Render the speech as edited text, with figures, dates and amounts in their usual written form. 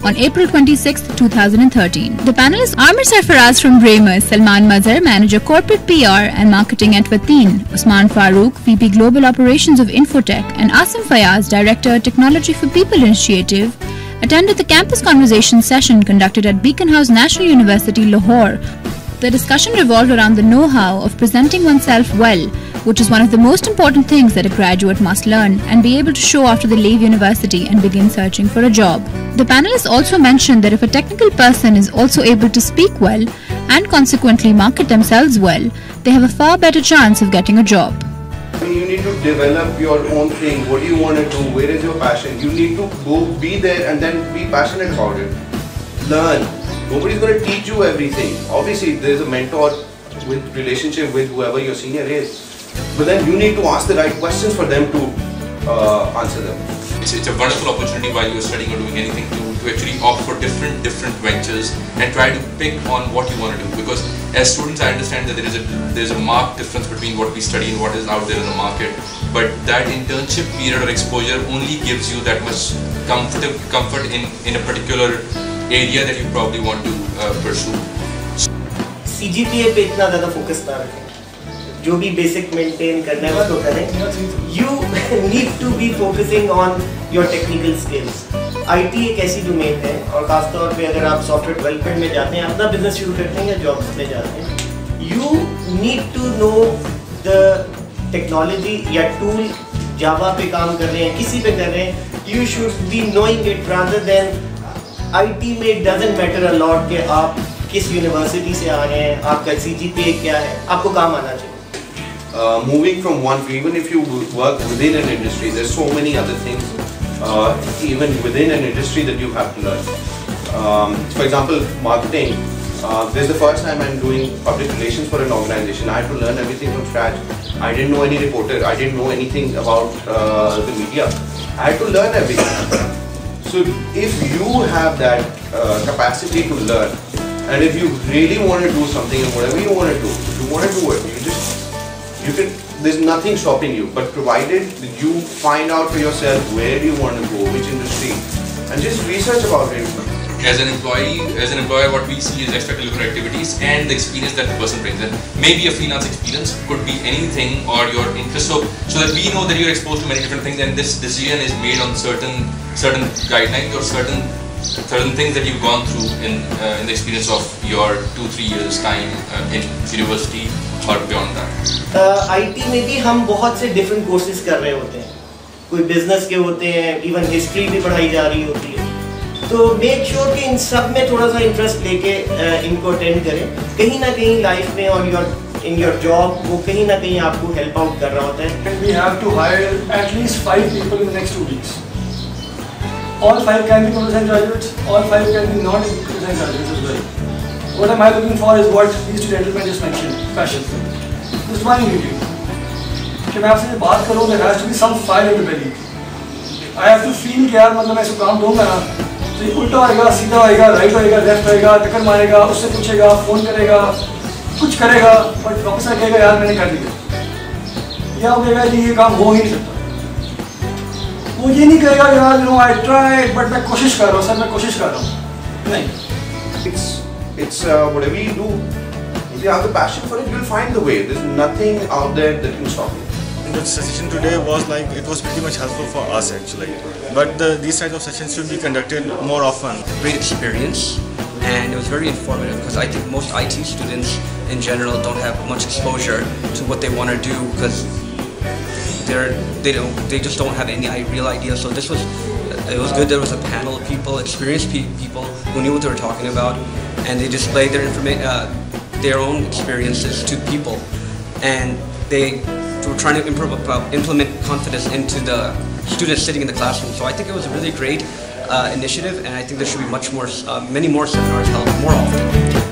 on April 26, 2013. The panelists Amir Sarfaraz from Braemar, Salman Mazhar, Manager Corporate PR and Marketing at Wateen, Usman Farooq, VP Global Operations of Infotech, and Asim Fayaz, Director Technology for People Initiative, attended the campus conversation session conducted at Beacon House National University, Lahore. The discussion revolved around the know-how of presenting oneself well, which is one of the most important things that a graduate must learn and be able to show after they leave university and begin searching for a job. The panelists also mentioned that if a technical person is also able to speak well and consequently market themselves well, they have a far better chance of getting a job. You need to develop your own thing. What do you want to do? Where is your passion? You need to go be there and then be passionate about it. Learn. Nobody's going to teach you everything. Obviously, there's a mentor with relationship with whoever your senior is. But then you need to ask the right questions for them to answer them. It's a wonderful opportunity while you're studying or doing anything to actually opt for different ventures and try to pick on what you want to do. Because as students, I understand that there's a marked difference between what we study and what is out there in the market. But that internship period or exposure only gives you that much comfort in a particular area that you probably want to pursue. CGPA पे इतना ज़्यादा focus ना रखें, जो भी basic maintain करना है उसको करें. You need to be focusing on your technical skills. IT एक ऐसी डोमेन है और खासतौर पे अगर आप सॉफ्टवेयर डेवलपमेंट में जाते हैं, अपना बिजनेस शुरू करते हैं या जॉब्स में जाते हैं, you need to know the technology या टूल जावा पे काम कर रहे हैं, किसी पे कर रहे हैं, you should be knowing it rather than IT में it doesn't matter a lot कि आप किस यूनिवर्सिटी से आ रहे हैं, आपका CGPA क्या है, आपको काम आना चाहिए. Moving from one, even if you work within an industry, there's so many other things, even within an industry that you have to learn. For example, marketing. This is the first time I'm doing public relations for an organization. I had to learn everything from scratch. I didn't know any reporter. I didn't know anything about the media. I had to learn everything. So if you have that capacity to learn, and if you really want to do something and whatever you want to do, if you want to do it, you can. There's nothing stopping you. But provided you find out for yourself where you want to go, which industry, and just research about it. As an employer, what we see is extracurricular activities and the experience that the person brings in. Maybe a freelance experience could be anything or your interest. So that we know that you're exposed to many different things, and this decision is made on certain guidelines or certain things that you've gone through in the experience of your 2-3 years time in university or beyond that. IT में भी हम बहुत से different courses कर रहे होते हैं. कोई business के होते हैं, even history भी पढ़ाई जा रही होती है. तो मेक श्योर कि इन सब में थोड़ा सा इंटरेस्ट लेके इनको अटेंड करें. कहीं ना कहीं लाइफ में और इन योर जॉब वो कहीं ना कहीं आपको हेल्प आउट कर रहा होता है. We have to hire at least 5 people in the next 2 weeks. All 5 can be computer science graduates. All 5 can be not computer science graduates as well. What am I looking for is what these two gentlemen just mentioned: passion. Just one ingredient. कि मैं आपसे बात करूँ, there has to be some fire in the belly. I have to feel कि यार मतलब मैं इसको काम दूँगा ना, तो ये उल्टा होएगा, सीधा होएगा, राइट होएगा, लेफ्ट होएगा, टक्कर मारेगा, उससे पूछेगा, फोन करेगा, कुछ करेगा, बट वापस आ कहेगा यार मैंने कर दिया. या वो कहेगा जी ये काम हो ही नहीं सकता. वो ये नहीं कहेगा यार नो आई ट्राइड बट मैं कोशिश कर रहा हूँ सर, मैं कोशिश कर रहा हूँ. नहीं. It's whatever you do, if you have the passion for it, you'll find the way. There's nothing out there that can stop you. The session today was it was pretty much helpful for us actually, but these types of sessions should be conducted more often. Great experience, and it was very informative because I think most IT students in general don't have much exposure to what they want to do because they just don't have any real idea. So it was good. There was a panel of people, experienced people who knew what they were talking about, and they displayed their own experiences to people, and they were trying to implement confidence into the students sitting in the classroom. So I think it was a really great initiative, and I think there should be many more seminars held more often.